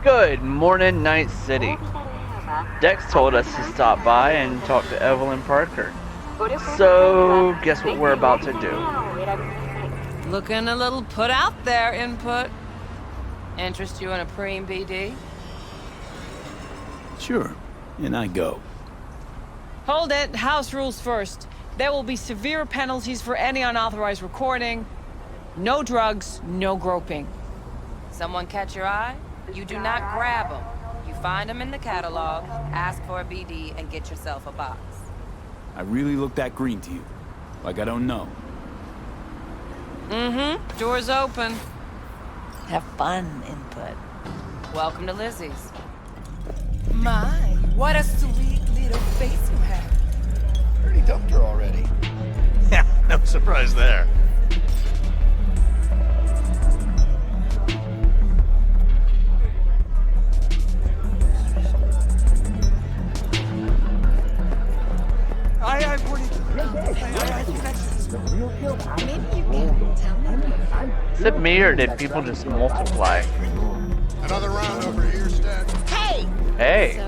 Good morning, Night City. Dex told us to stop by and talk to Evelyn Parker. So, guess what we're about to do? Looking a little put out there, Input. Interest you in a preem BD? Sure, and I go. Hold it. House rules first. There will be severe penalties for any unauthorized recording. No drugs, no groping. Someone catch your eye? You do not grab them. You find them in the catalog, ask for a BD, and get yourself a box. I really look that green to you. Like I don't know. Mm-hmm. Door's open. Have fun, Input. Welcome to Lizzie's. My, what a sweet little face you have. Already dumped her already. Yeah, no surprise there. I wanted to. Maybe you can tell me. Is it me or did people just multiply? Another round over here, Stat. Hey! Hey!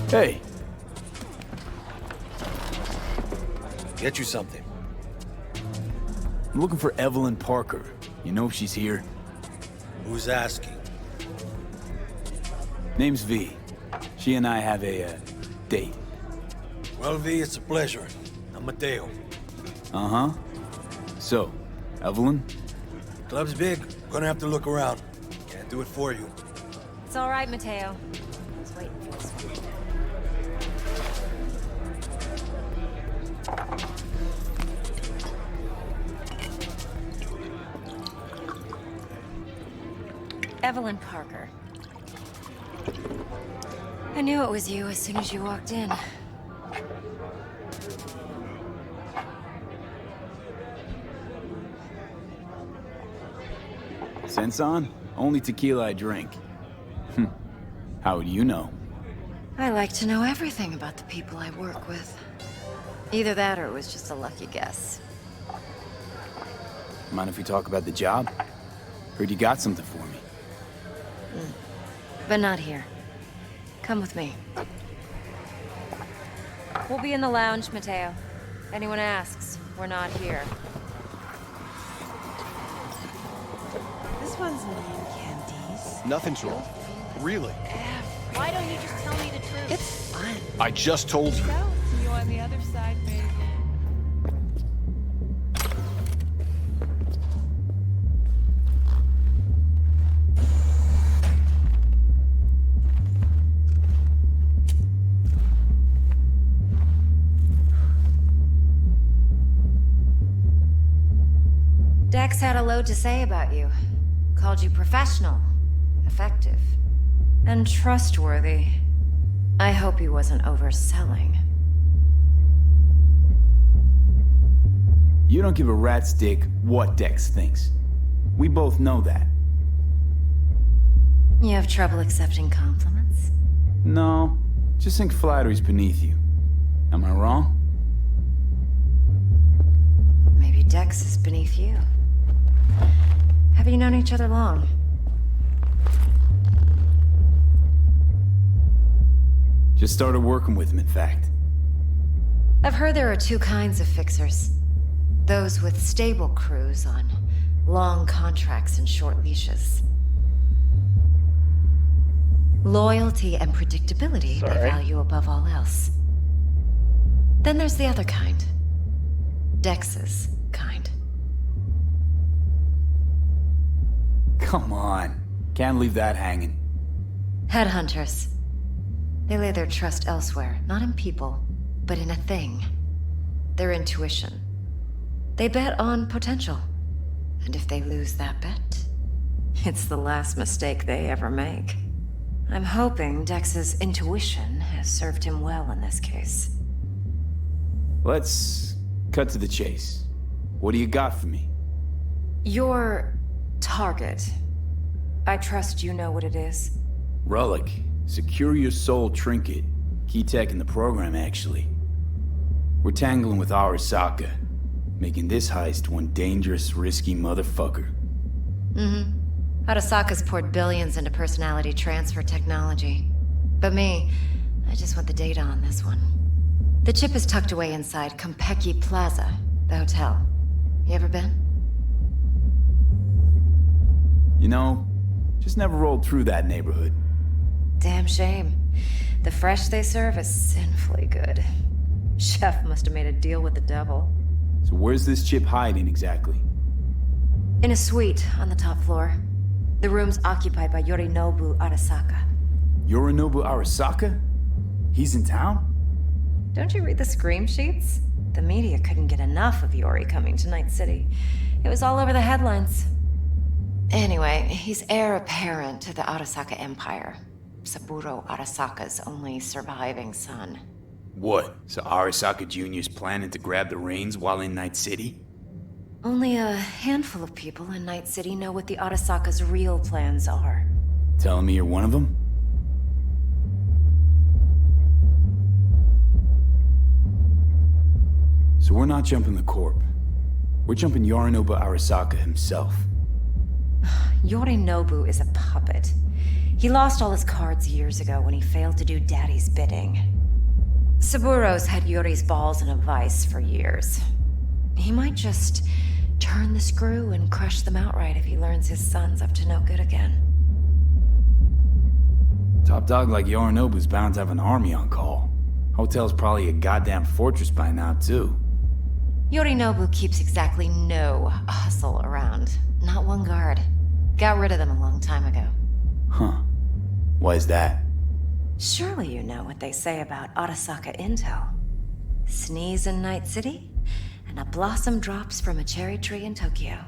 Hey, Get you something. I'm looking for Evelyn Parker. You know if she's here? Who's asking? Name's V. She and I have a, date. Well, V, it's a pleasure. I'm Mateo. Uh-huh. So, Evelyn? Club's big. Gonna have to look around. Can't do it for you. It's all right, Mateo. I was waiting for this one. Evelyn Parker. I knew it was you as soon as you walked in. Sense on? Only tequila I drink. How would you know? I like to know everything about the people I work with. Either that or it was just a lucky guess. Mind if we talk about the job? Heard you got something for me. But not here. Come with me. We'll be in the lounge, Mateo. Anyone asks, we're not here. This one's name candies. Nothing's wrong. Really? Why don't you just tell me the truth? It's fun. I just told you. So, see you on the other side, baby. Dex had a load to say about you. Called you professional, effective, and trustworthy. I hope he wasn't overselling. You don't give a rat's dick what Dex thinks. We both know that. You have trouble accepting compliments? No, just think flattery's beneath you. Am I wrong? Maybe Dex is beneath you. Have you known each other long? Just started working with him, in fact. I've heard there are two kinds of fixers. Those with stable crews on long contracts and short leashes. Loyalty and predictability they value above all else. Then there's the other kind. Dex's kind. Come on. Can't leave that hanging. Headhunters. They lay their trust elsewhere, not in people, but in a thing. Their intuition. They bet on potential. And if they lose that bet, it's the last mistake they ever make. I'm hoping Dex's intuition has served him well in this case. Let's cut to the chase. What do you got for me? Your target. I trust you know what it is. Relic. Secure your soul trinket. Key tech in the program, actually. We're tangling with Arasaka's poured billions into personality transfer technology. But me, I just want the data on this one. The chip is tucked away inside Kompeki Plaza, the hotel. You ever been? You know, just never rolled through that neighborhood. Damn shame. The fresh they serve is sinfully good. Chef must have made a deal with the devil. So where's this chip hiding exactly? In a suite on the top floor. The room's occupied by Yorinobu Arasaka. Yorinobu Arasaka? He's in town? Don't you read the scream sheets? The media couldn't get enough of Yori coming to Night City. It was all over the headlines. Anyway, he's heir apparent to the Arasaka Empire. Saburo Arasaka's only surviving son. What? So Arasaka Jr.'s planning to grab the reins while in Night City? Only a handful of people in Night City know what the Arasaka's real plans are. Telling me you're one of them? So we're not jumping the Corp. We're jumping Yorinobu Arasaka himself. Yorinobu is a puppet. He lost all his cards years ago when he failed to do Daddy's bidding. Saburo's had Yori's balls in a vice for years. He might just turn the screw and crush them outright if he learns his son's up to no good again. Top dog like Yorinobu's bound to have an army on call. Hotel's probably a goddamn fortress by now, too. Yorinobu keeps exactly no hustle around. Not one guard. Got rid of them a long time ago. Huh. Why is that? Surely you know what they say about Arasaka intel. Sneeze in Night City, and a blossom drops from a cherry tree in Tokyo.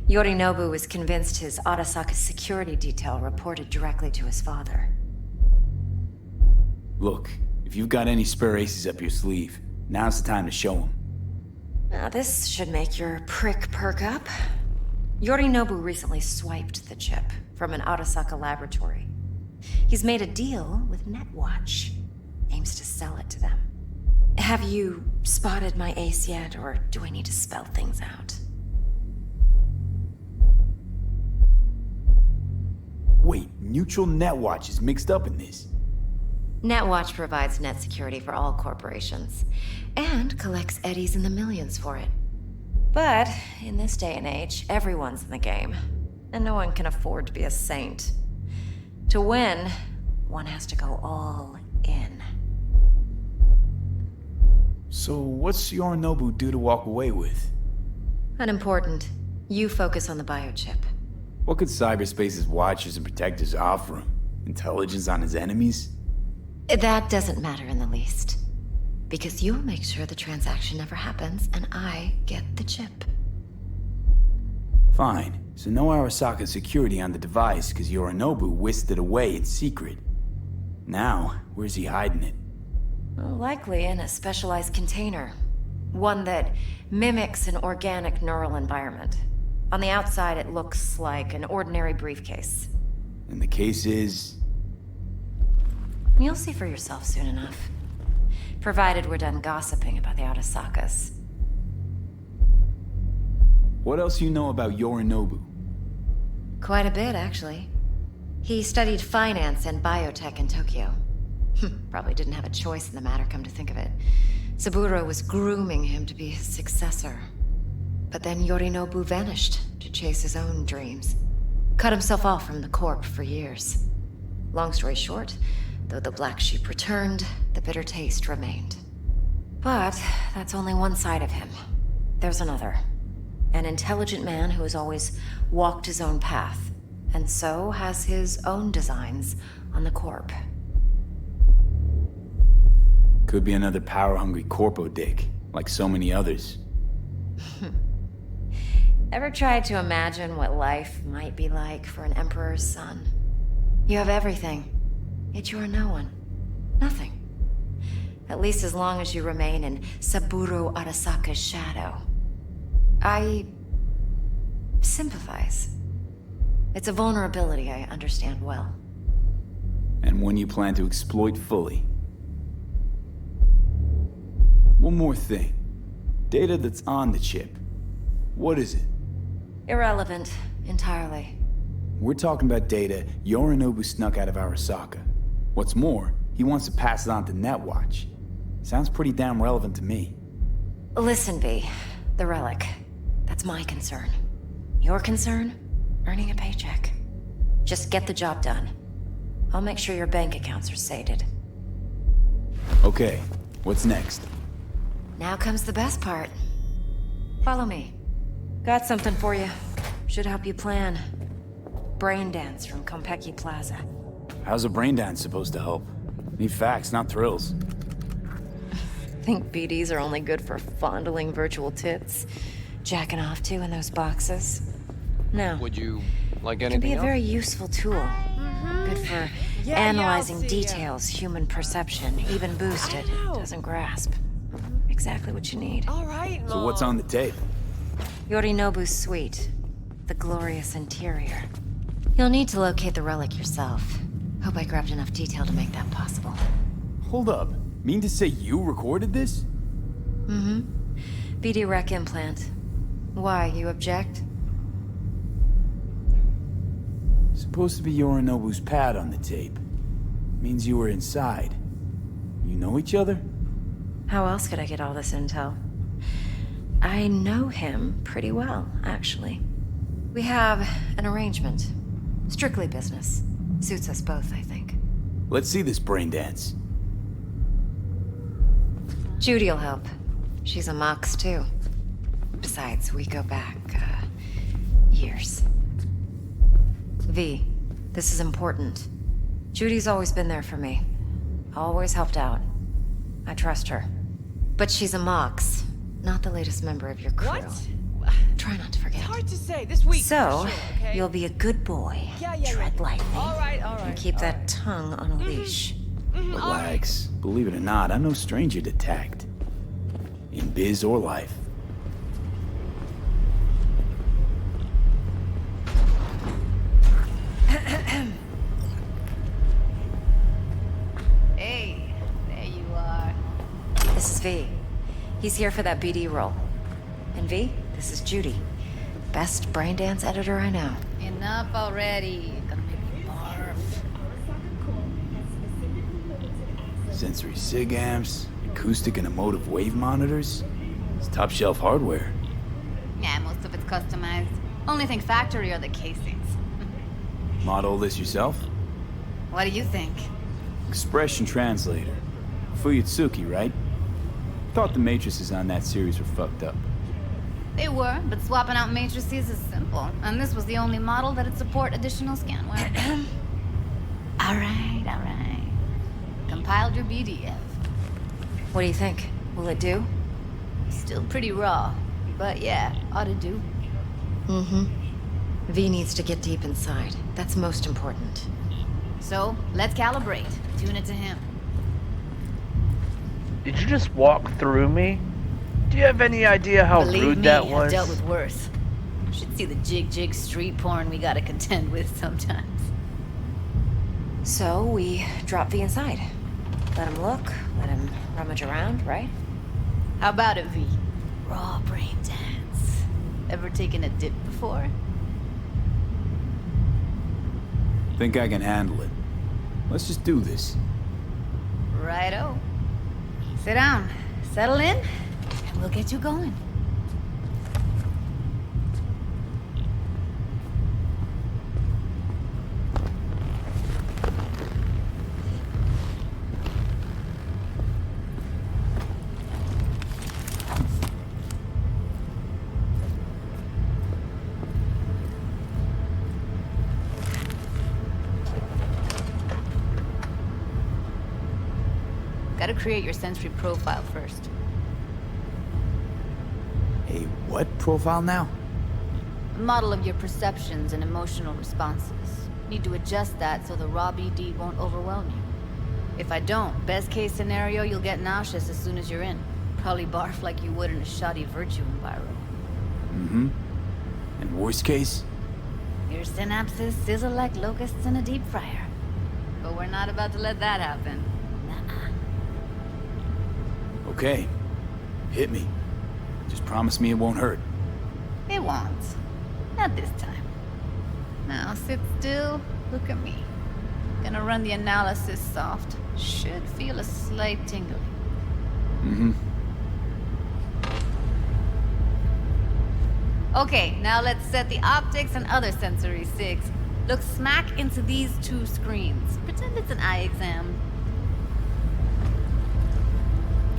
Yorinobu was convinced his Arasaka security detail reported directly to his father. Look, if you've got any spare aces up your sleeve, now's the time to show them. Now this should make your prick perk up. Yorinobu recently swiped the chip from an Arasaka laboratory. He's made a deal with Netwatch. Aims to sell it to them. Have you spotted my ace yet, or do I need to spell things out? Wait, Neutral Netwatch is mixed up in this. Netwatch provides net security for all corporations, and collects eddies in the millions for it. But in this day and age, everyone's in the game, and no one can afford to be a saint. To win, one has to go all in. So what's Yorinobu due to walk away with? Unimportant. You focus on the biochip. What could cyberspace's watchers and protectors offer him? Intelligence on his enemies? That doesn't matter in the least. Because you'll make sure the transaction never happens, and I get the chip. Fine. So no Arasaka security on the device, because Yorinobu whisked it away in secret. Now, where's he hiding it? Well, likely in a specialized container. One that mimics an organic neural environment. On the outside, it looks like an ordinary briefcase. And the case is... You'll see for yourself soon enough. Provided we're done gossiping about the Arasakas. What else you know about Yorinobu? Quite a bit, actually. He studied finance and biotech in Tokyo. Probably didn't have a choice in the matter, come to think of it. Saburo was grooming him to be his successor. But then Yorinobu vanished to chase his own dreams. Cut himself off from the Corp for years. Long story short, though the black sheep returned, the bitter taste remained. But that's only one side of him. There's another. An intelligent man who has always walked his own path, and so has his own designs on the Corp. Could be another power-hungry corpo dick, like so many others. Ever tried to imagine what life might be like for an emperor's son? You have everything, yet you are no one. Nothing. At least as long as you remain in Saburo Arasaka's shadow. I sympathize. It's a vulnerability I understand well. And one you plan to exploit fully. One more thing. Data that's on the chip. What is it? Irrelevant, entirely. We're talking about data Yorinobu snuck out of Arasaka. What's more, he wants to pass it on to Netwatch. Sounds pretty damn relevant to me. Listen, V. The relic. That's my concern. Your concern? Earning a paycheck. Just get the job done. I'll make sure your bank accounts are sated. Okay, what's next? Now comes the best part. Follow me. Got something for you. Should help you plan. Braindance from Konpeki Plaza. How's a braindance supposed to help? Need facts, not thrills. Think BDs are only good for fondling virtual tits? Jacking off to in those boxes? No. Would you like It can anything be a else? very useful tool. Good for analyzing details human perception, even boosted, doesn't grasp. Exactly what you need. All right, So what's on the tape? Yorinobu's suite. The glorious interior. You'll need to locate the relic yourself. Hope I grabbed enough detail to make that possible. Hold up. Mean to say you recorded this? Mm-hmm. BD Rec implant. Why, you object? Supposed to be Yorinobu's pad on the tape. Means you were inside. You know each other? How else could I get all this intel? I know him pretty well, actually. We have an arrangement. Strictly business. Suits us both, I think. Let's see this braindance. Judy'll help. She's a Mox, too. Besides, we go back, years. V, this is important. Judy's always been there for me. Always helped out. I trust her. But she's a Mox, not the latest member of your crew. What? Try not to forget. Hard to say. This week. So, for sure, okay? you'll be a good boy. Yeah. Tread lightly. All right. And keep that tongue on a leash. Relax. Believe it or not, I'm no stranger to tact. In biz or life. Hey, there you are. This is V. He's here for that BD role. And V, this is Judy. Best braindance editor I know. Enough already. Gonna make me barf. Sensory sig amps, acoustic and emotive wave monitors. It's top shelf hardware. Yeah, most of it's customized. Only thing factory are the casings. Model this yourself? What do you think? Expression translator. Fuyutsuki, right? Thought the matrices on that series were fucked up. They were, but swapping out matrices is simple. And this was the only model that'd support additional scanware. all right. Compiled your BDF. What do you think? Will it do? Still pretty raw. But yeah, ought to do. Mm-hmm. V needs to get deep inside. That's most important. So, let's calibrate. Tune it to him. Did you just walk through me? Do you have any idea how Believe rude me, that I've was? dealt with worse. Should see the jig street porn we gotta contend with sometimes. So, we drop V inside. Let him look, let him rummage around, right? How about it, V? Raw brain dance. Ever taken a dip before? Think I can handle it. Let's just do this. Righto. Sit down, settle in, and we'll get you going. Gotta create your sensory profile first. A what profile now? A model of your perceptions and emotional responses. Need to adjust that so the raw BD won't overwhelm you. If I don't, best case scenario, you'll get nauseous as soon as you're in. Probably barf like you would in a shoddy virtue environment. Mm-hmm. And worst case? Your synapses sizzle like locusts in a deep fryer. But we're not about to let that happen. Nuh-uh. Okay. Hit me. Just promise me it won't hurt. It won't. Not this time. Now sit still, look at me. Gonna run the analysis soft. Should feel a slight tingling. Mm-hmm. Okay, now let's set the optics and other sensory sigs. Look smack into these two screens. Pretend it's an eye exam.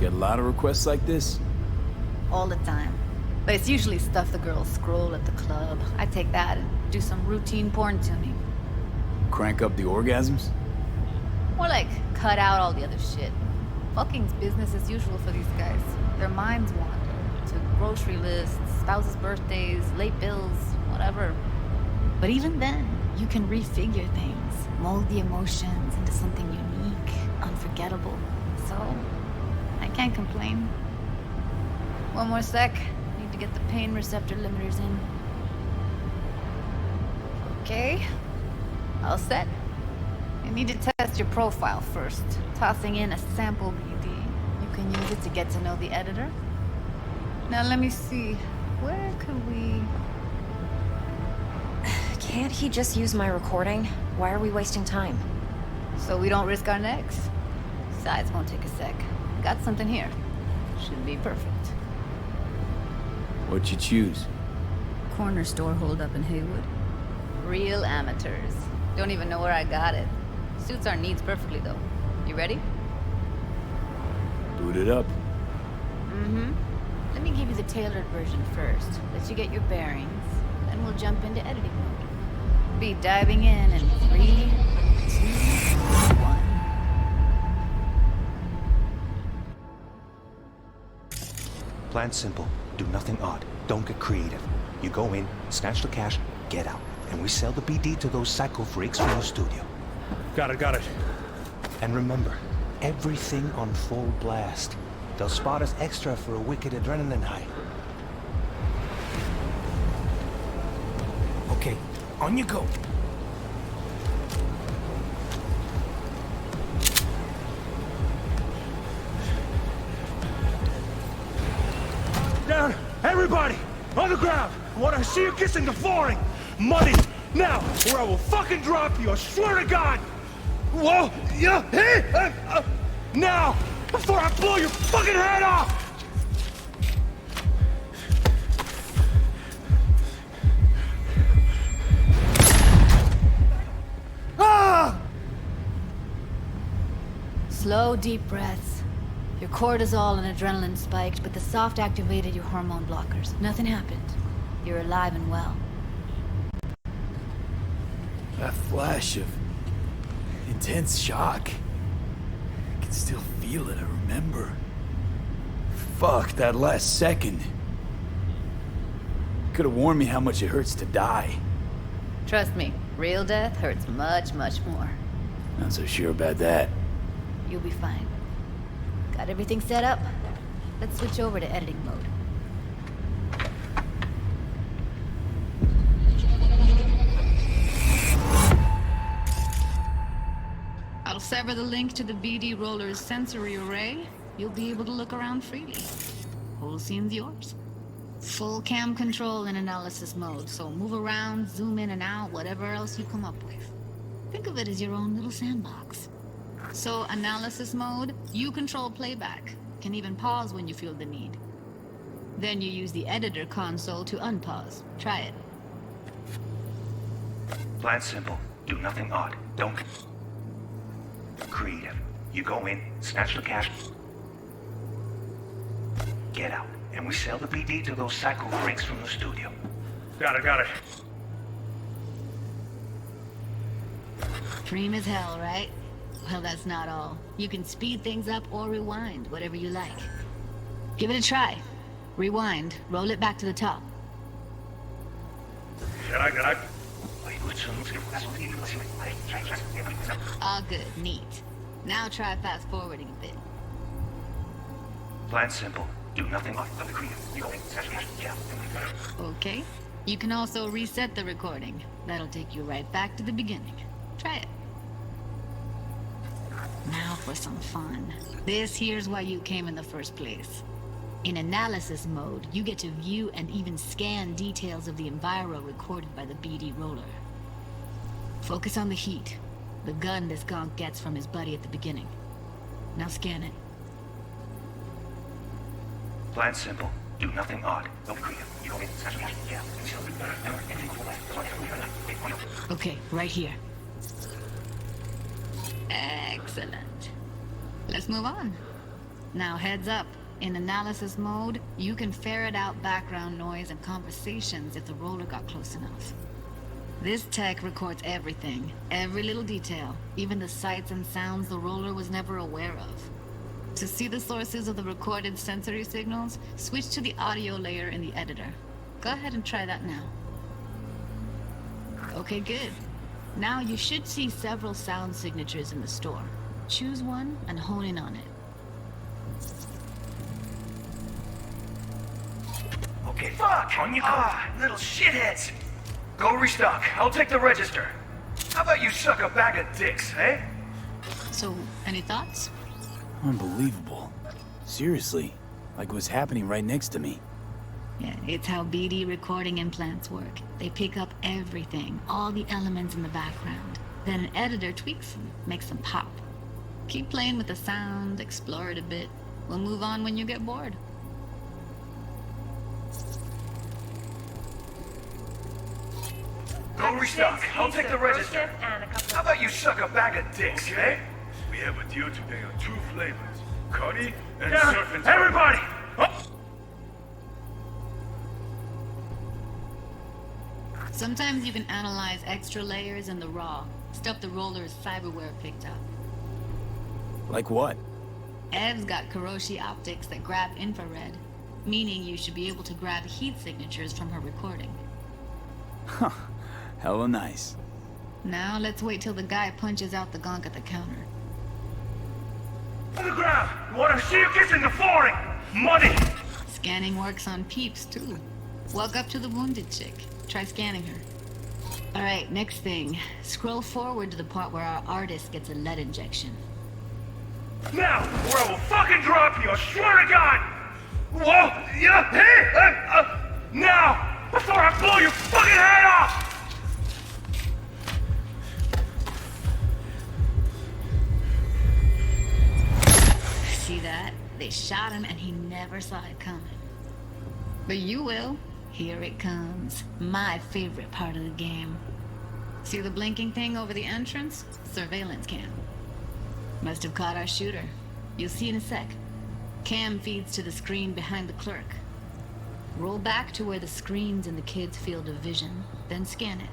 Get a lot of requests like this? All the time. But it's usually stuff the girls scroll at the club. I take that and do some routine porn tuning. Crank up the orgasms? More like cut out all the other shit. Fucking's business as usual for these guys. Their minds wander to grocery lists, spouses' birthdays, late bills, whatever. But even then, you can refigure things, mold the emotions into something unique, unforgettable. So, I can't complain. One more sec. Need to get the pain receptor limiters in. Okay. All set. You need to test your profile first. Tossing in a sample BD. You can use it to get to know the editor. Now let me see. Where could we... Can't he just use my recording? Why are we wasting time? So we don't risk our necks? Besides, won't take a sec. Got something here. Should be perfect. What'd you choose? Corner store holdup in Haywood. Real amateurs. Don't even know where I got it. Suits our needs perfectly, though. You ready? Boot it up. Mm-hmm. Let me give you the tailored version first. Let you get your bearings. Then we'll jump into editing mode. Be diving in 3, 2, 1. Plan simple. Do nothing odd. Don't get creative. You go in, snatch the cash, get out. And we sell the BD to those psycho freaks from the studio. Got it. And remember, everything on full blast. They'll spot us extra for a wicked adrenaline high. Okay, on you go. Down! Everybody! On the ground! I want to see you kissing the flooring! Money! Now! Or I will fucking drop you! I swear to God! Whoa! Yeah! Hey! Now! Before I blow your fucking head off! Ah! Slow, deep breaths. Your cortisol and adrenaline spiked, but the soft activated your hormone blockers. Nothing happened. You're alive and well. That flash of intense shock. I can still feel it, I remember. Fuck, that last second. Could have warned me how much it hurts to die. Trust me, real death hurts much, much more. Not so sure about that. You'll be fine. Got everything set up? Let's switch over to editing mode. I'll sever the link to the BD Roller's sensory array. You'll be able to look around freely. Whole scene's yours. Full cam control in analysis mode, so move around, zoom in and out, whatever else you come up with. Think of it as your own little sandbox. So, analysis mode, you control playback. Can even pause when you feel the need. Then you use the editor console to unpause. Try it. Plan simple. Do nothing odd. Don't get creative. You go in, snatch the cash, get out. And we sell the BD to those psycho freaks from the studio. Got it. Cream as hell, right? Well, that's not all. You can speed things up or rewind, whatever you like. Give it a try. Rewind, roll it back to the top. All good, neat. Now try fast forwarding a bit. Plan simple. Do nothing odd. Okay. You can also reset the recording. That'll take you right back to the beginning. Try it. Now for some fun. This here's why you came in the first place. In analysis mode, you get to view and even scan details of the enviro recorded by the BD roller. Focus on the heat. The gun this gonk gets from his buddy at the beginning. Now scan it. Plan simple. Do nothing odd. Don't create. You go in, snatch cash, get out, Okay, right here. Excellent. Let's move on. Now heads up. In analysis mode, you can ferret out background noise and conversations if the roller got close enough. This tech records everything, every little detail, even the sights and sounds the roller was never aware of. To see the sources of the recorded sensory signals, switch to the audio layer in the editor. Go ahead and try that now. Okay, good. Now you should see several sound signatures in the store. Choose one and hone in on it. Okay, fuck! On you go! Little shitheads! Go restock. I'll take the register. How about you suck a bag of dicks, eh? So, any thoughts? Unbelievable. Seriously, like what's happening right next to me. Yeah, it's how BD recording implants work. They pick up everything, all the elements in the background. Then an editor tweaks them, makes them pop. Keep playing with the sound, explore it a bit. We'll move on when you get bored. Go restock. I'll take the register. How about you suck a bag of dicks, eh? We have a deal today on 2 flavors. Cuddy and surf and turf. Everybody! Sometimes you can analyze extra layers in the raw, stuff the roller's cyberware picked up. Like what? Ev's got Kiroshi optics that grab infrared, meaning you should be able to grab heat signatures from her recording. Huh. Hella nice. Now let's wait till the guy punches out the gonk at the counter. On the ground! Want to see you kissing the flooring! Money! Scanning works on peeps, too. Walk up to the wounded chick. Try scanning her. Alright, next thing. Scroll forward to the part where our artist gets a lead injection. Now, or I will fucking drop you, I swear to God! Whoa! Yeah! Hey! Now! Before I blow your fucking head off! See that? They shot him and he never saw it coming. But you will. Here it comes. My favorite part of the game. See the blinking thing over the entrance? Surveillance cam. Must have caught our shooter. You'll see in a sec. Cam feeds to the screen behind the clerk. Roll back to where the screen's in the kid's field of vision, then scan it.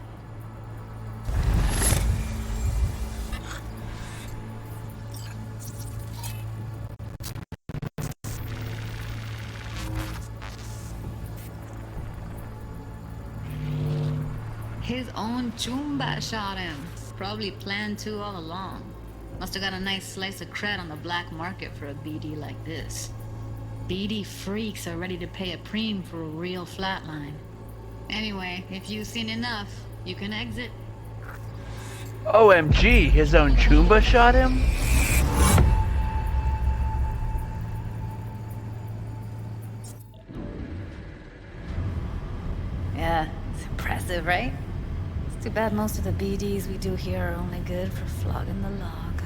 His own Chumba shot him. Probably planned to all along. Must have got a nice slice of cred on the black market for a BD like this. BD freaks are ready to pay a preem for a real flatline. Anyway, if you've seen enough, you can exit. OMG, his own Chumba shot him? Yeah, it's impressive, right? It's too bad most of the BDs we do here are only good for flogging the log.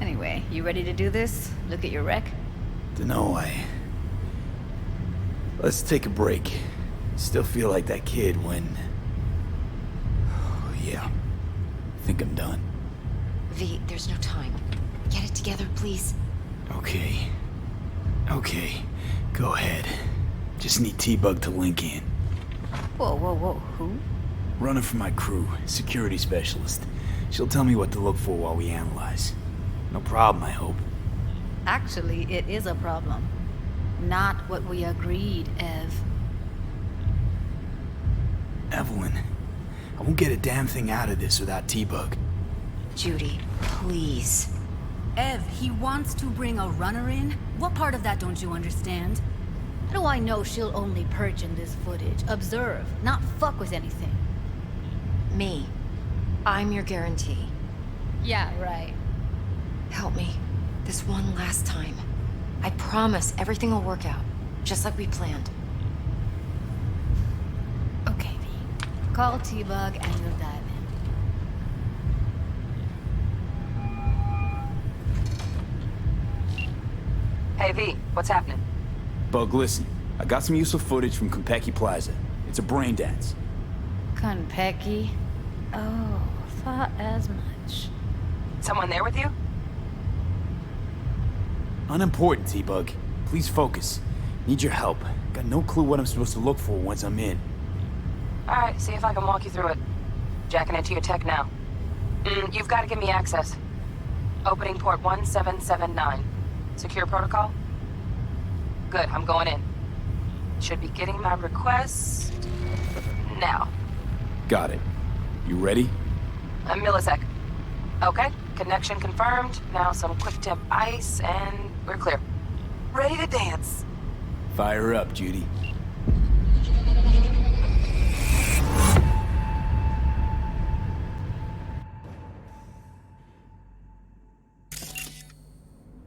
Anyway, you ready to do this? Look at your wreck? Dunno, Let's take a break. Still feel like that kid when... Oh, yeah. I think I'm done. V, there's no time. Get it together, please. Okay. Okay. Go ahead. Just need T-Bug to link in. Whoa, who? Runner for my crew, security specialist. She'll tell me what to look for while we analyze. No problem, I hope. Actually, it is a problem. Not what we agreed, Ev. Evelyn, I won't get a damn thing out of this without T-Bug. Judy, please. Ev, he wants to bring a runner in? What part of that don't you understand? How do I know she'll only perch in this footage? Observe, not fuck with anything. Me. I'm your guarantee. Yeah, right. Help me. This one last time. I promise everything will work out. Just like we planned. Okay, V. Call T-Bug and you'll dive in. Hey V, what's happening? Bug, listen. I got some useful footage from Konpeki Plaza. It's a Braindance. Konpeki? Oh, thought as much. Someone there with you? Unimportant, T-Bug. Please focus. Need your help. Got no clue what I'm supposed to look for once I'm in. Alright, see if I can walk you through it. Jacking into your tech now. You've got to give me access. Opening port 1779. Secure protocol? Good, I'm going in. Should be getting my requests now. Got it. You ready? A millisec. Okay, connection confirmed. Now some quick temp ice and we're clear. Ready to dance. Fire up, Judy.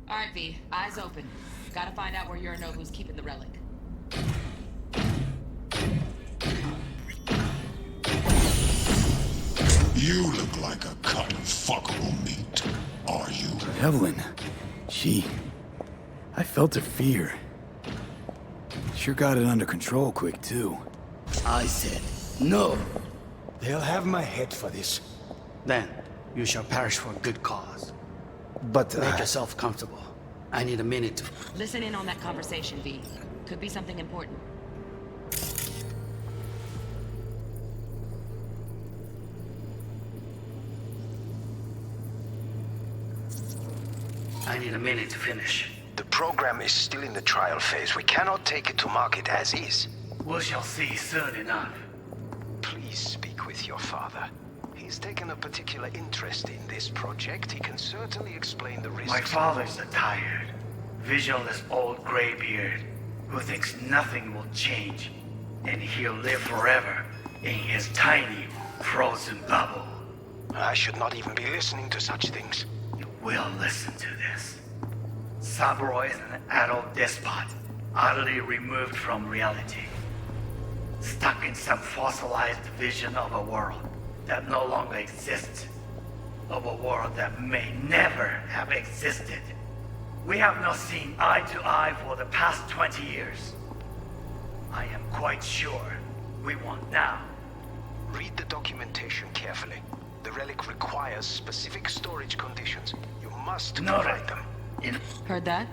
Alright, V. Eyes open. Gotta find out where Yorinobu's keeping the relic. You look like a cut of fuckable meat, are you? Evelyn. I felt her fear. Sure got it under control quick, too. I said, no. They'll have my head for this. Then, you shall perish for a good cause. But make yourself comfortable. I need a minute to... Listen in on that conversation, V. Could be something important. I need a minute to finish. The program is still in the trial phase. We cannot take it to market as is. We shall see soon enough. Please speak with your father. He's taken a particular interest in this project. He can certainly explain the risks. My father's a tired, visionless old graybeard who thinks nothing will change, and he'll live forever in his tiny, frozen bubble. I should not even be listening to such things. You will listen to this. Saburo is an adult despot, utterly removed from reality. Stuck in some fossilized vision of a world that no longer exists. Of a world that may never have existed. We have not seen eye to eye for the past 20 years. I am quite sure we want now. Read the documentation carefully. The relic requires specific storage conditions. You must provide them. Heard that?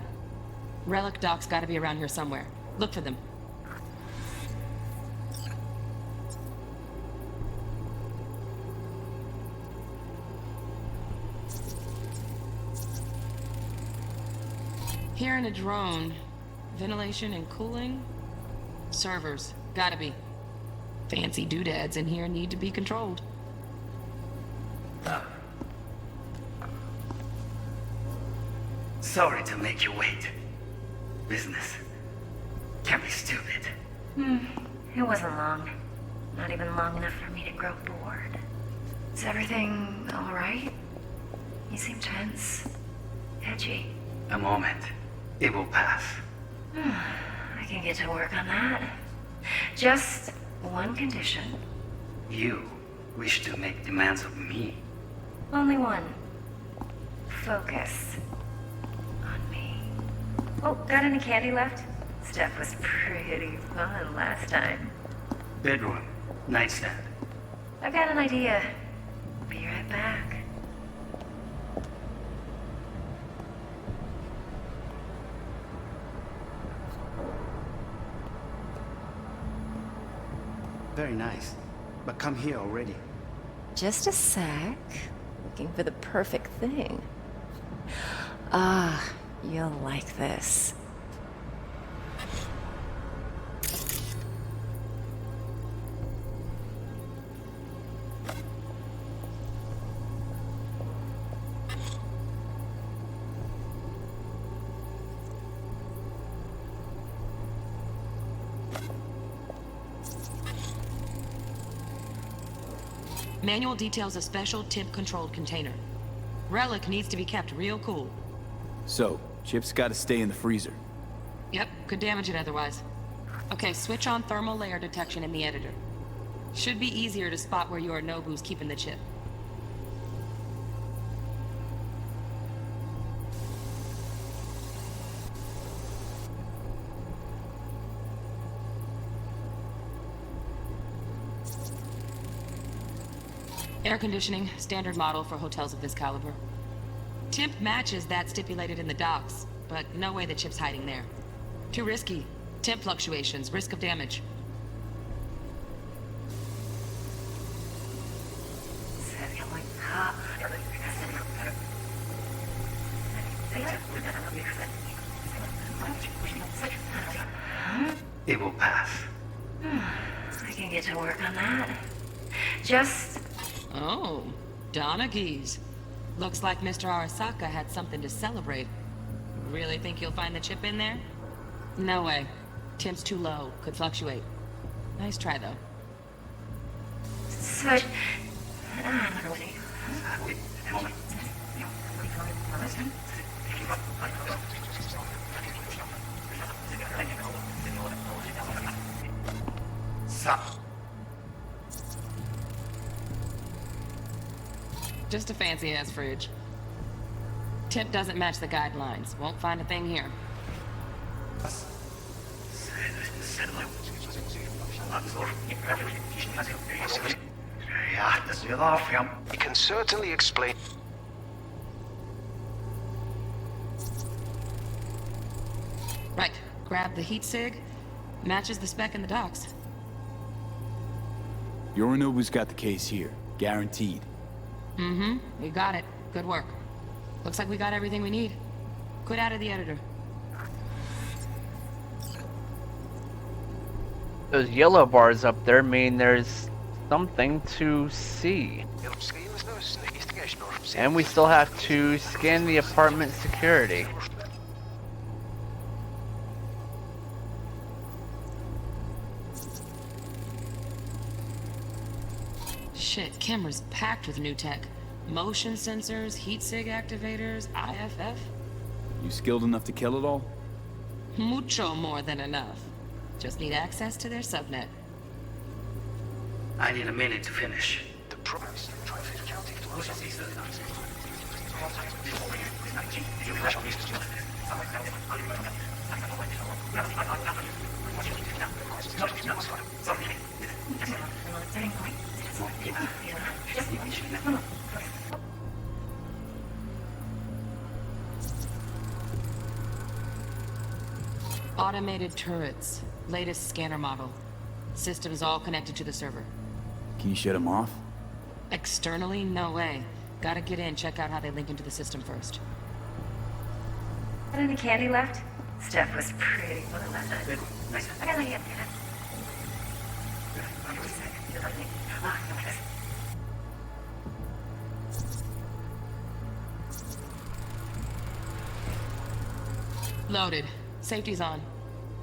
Relic docks gotta be around here somewhere. Look for them. Here in a drone. Ventilation and cooling? Servers. Gotta be. Fancy doodads in here need to be controlled. Sorry to make you wait. Business can be stupid. It wasn't long. Not even long enough for me to grow bored. Is everything all right? You seem tense. Edgy. A moment. It will pass. I can get to work on that. Just one condition. You wish to make demands of me. Only one. Focus. On me. Oh, got any candy left? Stuff was pretty fun last time. Bedroom. Nightstand. I've got an idea. Be right back. Very nice. But come here already. Just a sec. Looking for the perfect thing. Ah, you'll like this. Manual details a special temp-controlled container. Relic needs to be kept real cool. So, chips gotta stay in the freezer. Yep, could damage it otherwise. Okay, switch on thermal layer detection in the editor. Should be easier to spot where Yorinobu's keeping the chip. Air conditioning, standard model for hotels of this caliber. Temp matches that stipulated in the docs, but no way the chip's hiding there. Too risky. Temp fluctuations, risk of damage. It will pass. I can get to work on that. Just... Oh, Donna Geese. Looks like Mr. Arasaka had something to celebrate. Really think you'll find the chip in there? No way. Temp's too low. Could fluctuate. Nice try, though. So... Just a fancy-ass fridge. Tip doesn't match the guidelines. Won't find a thing here. It can certainly explain. Right. Grab the heat sig. Matches the spec in the docs. Yorinobu's got the case here. Guaranteed. Mm-hmm. We got it. Good work. Looks like we got everything we need. Quit out of the editor. Those yellow bars up there mean there's something to see. And we still have to scan the apartment security. Shit, camera's packed with new tech. Motion sensors, heat sig activators, IFF. You skilled enough to kill it all? Mucho more than enough. Just need access to their subnet. I need a minute to finish. The problem is Automated turrets. Latest scanner model. Systems all connected to the server. Can you shut them off? Externally, no way. Gotta get in, check out how they link into the system first. Got any candy left? Stuff was pretty well left. I gotta get that. Loaded. Safety's on.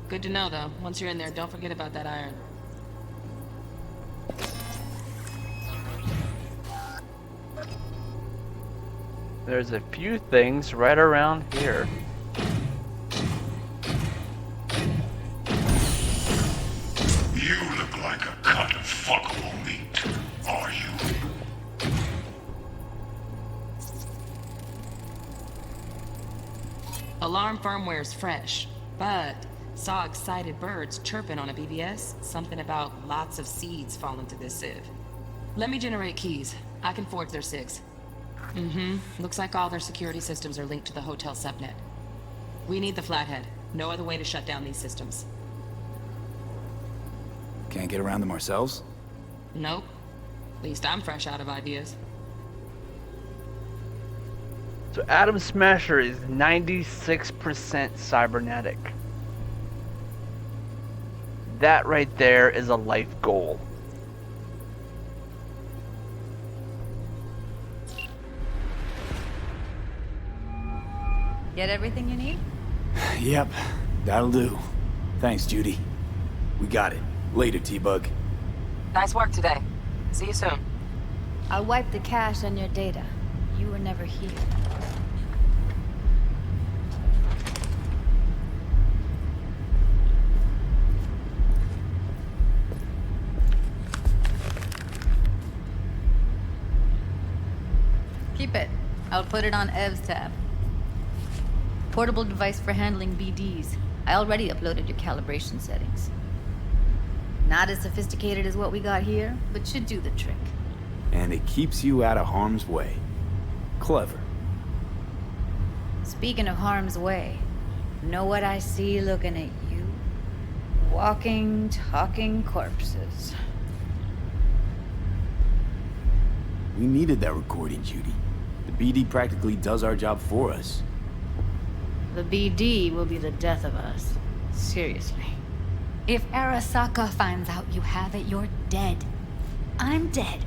Good to know, though. Once you're in there, don't forget about that iron. There's a few things right around here. You look like a cut of fuckable meat, are you? Alarm firmware's fresh, but saw excited birds chirping on a BBS. Something about lots of seeds falling through this sieve. Let me generate keys. I can forge their SIGs. Mm-hmm. Looks like all their security systems are linked to the hotel subnet. We need the flathead. No other way to shut down these systems. Can't get around them ourselves? Nope. At least I'm fresh out of ideas. So Atom Smasher is 96% cybernetic. That right there is a life goal. Get everything you need? Yep, that'll do. Thanks, Judy. We got it. Later, T-Bug. Nice work today. See you soon. I'll wipe the cache on your data. You were never here. Keep it. I'll put it on Ev's tab. Portable device for handling BDs. I already uploaded your calibration settings. Not as sophisticated as what we got here, but should do the trick. And it keeps you out of harm's way. Clever. Speaking of harm's way, know what I see looking at you? Walking, talking corpses. We needed that recording, Judy. The BD practically does our job for us. The BD will be the death of us. Seriously. If Arasaka finds out you have it, you're dead. I'm dead.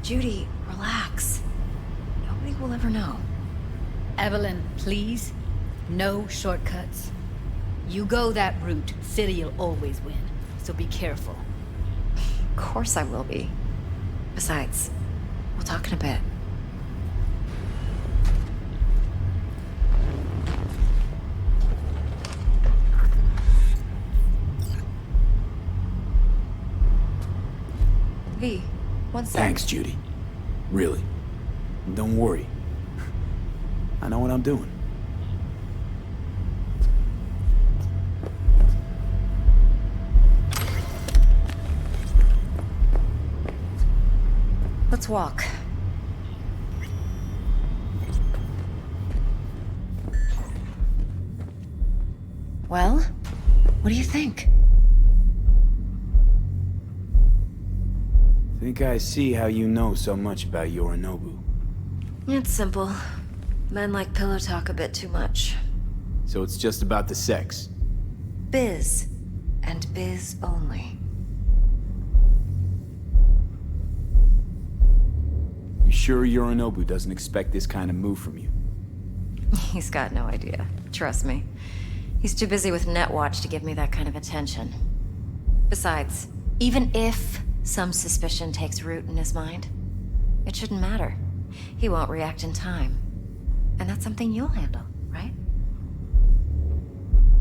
Judy, relax. Nobody will ever know. Evelyn, please. No shortcuts. You go that route, City'll always win. So be careful. Of course I will be. Besides, we'll talk in a bit. V, one sec. Thanks, Judy. Really. Don't worry. I know what I'm doing. Let's walk. Well, what do you think? Think I see how you know so much about Yorinobu. It's simple. Men like pillow talk a bit too much. So it's just about the sex. Biz. And biz only. You sure Yorinobu doesn't expect this kind of move from you? He's got no idea. Trust me. He's too busy with Netwatch to give me that kind of attention. Besides, even if some suspicion takes root in his mind, it shouldn't matter. He won't react in time. And that's something you'll handle, right?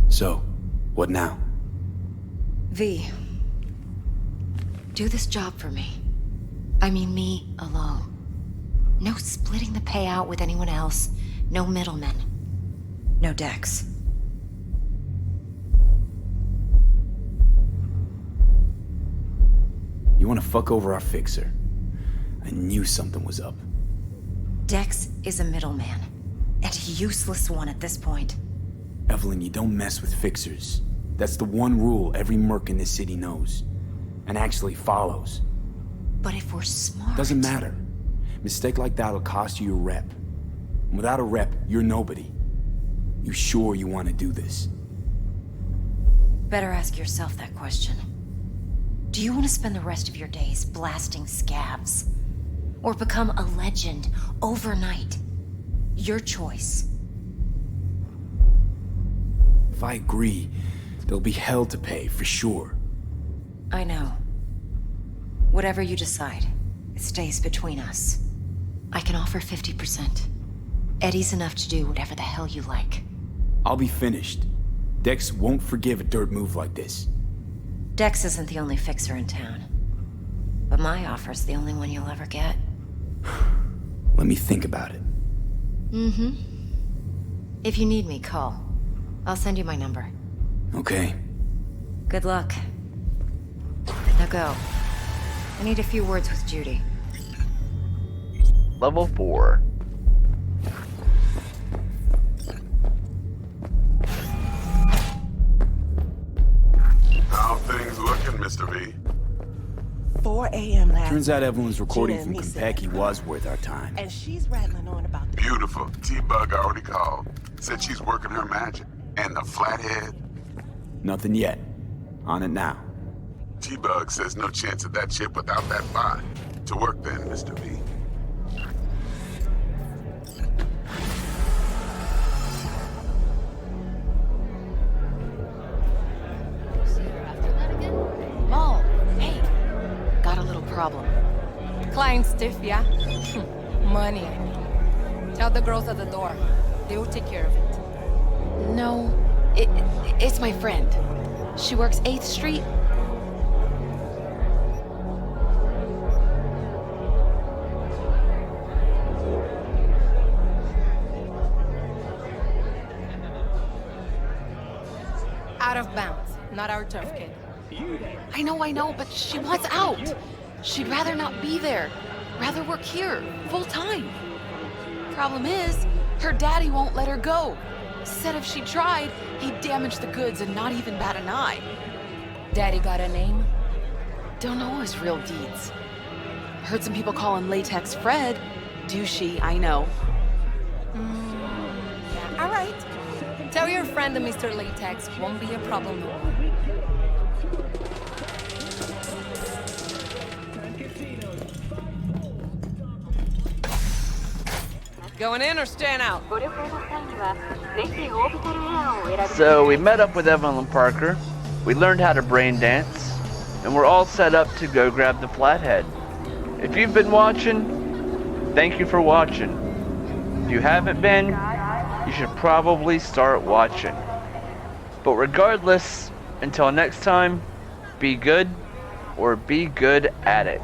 So, what now? V, do this job for me. I mean me alone. No splitting the payout with anyone else. No middlemen. No Dex. You want to fuck over our fixer? I knew something was up. Dex is a middleman. And a useless one at this point. Evelyn, you don't mess with fixers. That's the one rule every merc in this city knows. And actually follows. But if we're smart... Doesn't matter. Mistake like that'll cost you your rep. And without a rep, you're nobody. You sure you want to do this? Better ask yourself that question. Do you want to spend the rest of your days blasting scabs? Or become a legend overnight? Your choice. If I agree, there'll be hell to pay, for sure. I know. Whatever you decide, it stays between us. I can offer 50%. Eddie's enough to do whatever the hell you like. I'll be finished. Dex won't forgive a dirt move like this. Dex isn't the only fixer in town. But my offer's the only one you'll ever get. Let me think about it. Mm-hmm. If you need me, call. I'll send you my number. Okay. Good luck. Now go. I need a few words with Judy. Level 4. How things looking, Mr. V? 4 a.m. last Turns out Evelyn's recording Gina from and me said Konpeki was worth our time. And she's rattling on about the... Beautiful. T-Bug already called. Said she's working her magic. And the flathead? Nothing yet. On it now. T-Bug says no chance of that chip without that bot. To work then, Mr. V. Mo, hey. Got a little problem. Client stiff, yeah? Money, I mean. Tell the girls at the door. They will take care of it. No, it's my friend. She works 8th Street. Out of bounds. Not our turf, kid. I know, but she wants out. She'd rather not be there. Rather work here, full time. Problem is, her daddy won't let her go. Said if she tried, he'd damage the goods and not even bat an eye. Daddy got a name? Don't know his real deeds. Heard some people call him Latex Fred. Douchey, I know. All right. Tell your friend that Mr. Latex won't be a problem no more. Going in or staying out? So we met up with Evelyn Parker, we learned how to brain dance, and we're all set up to go grab the flathead. If you've been watching, thank you for watching. If you haven't been, you should probably start watching. But regardless, until next time, be good or be good at it.